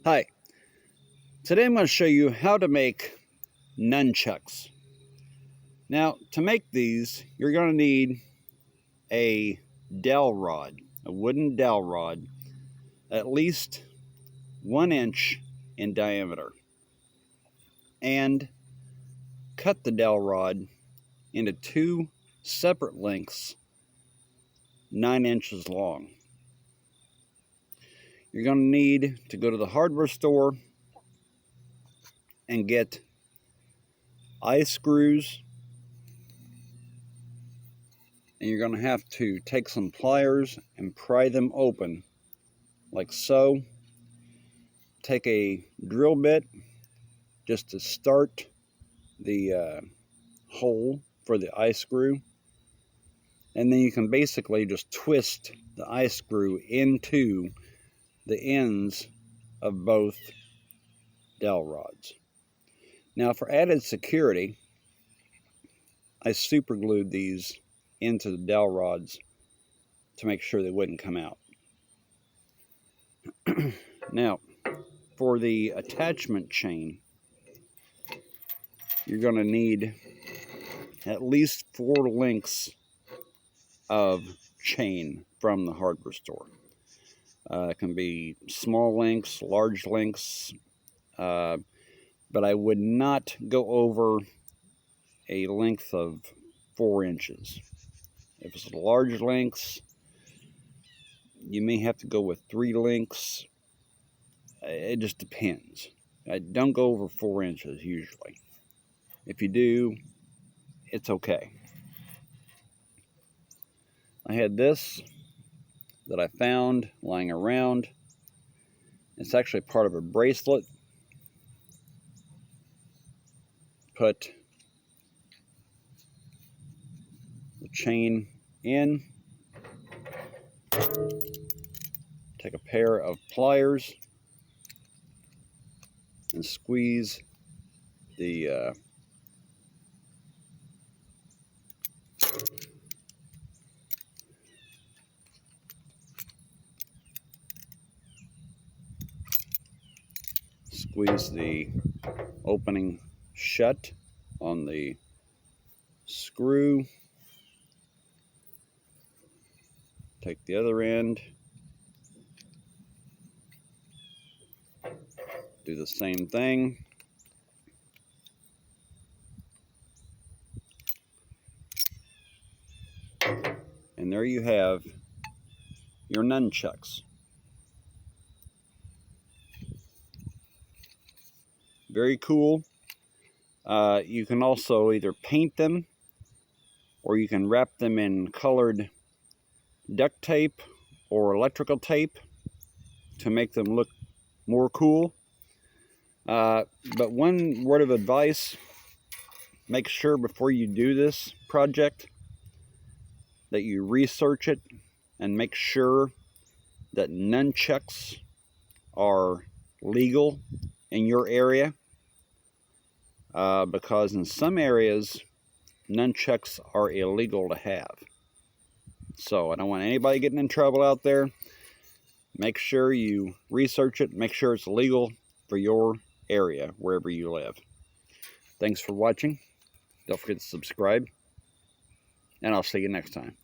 Hi, today I'm going to show you how to make nunchucks. Now, to make these, you're going to need a dowel rod, a wooden dowel rod, at least 1 inch in diameter. And cut the dowel rod into 2 separate lengths, 9 inches long. You're going to need to go to the hardware store and get eye screws, and you're going to have to take some pliers and pry them open like so. Take a drill bit just to start the hole for the eye screw, and then you can basically just twist the eye screw into the ends of both dowel rods. Now, for added security, I super glued these into the dowel rods to make sure they wouldn't come out. Now, for the attachment chain, you're going to need at least 4 lengths of chain from the hardware store. It can be small lengths, large lengths, but I would not go over a length of 4 inches. If it's large lengths, you may have to go with 3 lengths. It just depends. Don't go over 4 inches usually. If you do, it's okay. I had this that I found lying around. It's actually part of a bracelet. Put the chain in. Take a pair of pliers and squeeze the opening shut on the screw. Take the other end. Do the same thing. And there you have your nunchucks. Very cool. You can also either paint them, or you can wrap them in colored duct tape or electrical tape to make them look more cool. But one word of advice: make sure before you do this project that you research it and make sure that nunchucks are legal in your area, because in some areas nunchucks are illegal to have. So I don't want anybody getting in trouble out there. Make sure you research it, make sure it's legal for your area wherever you live. Thanks for watching. Don't forget to subscribe, and I'll see you next time.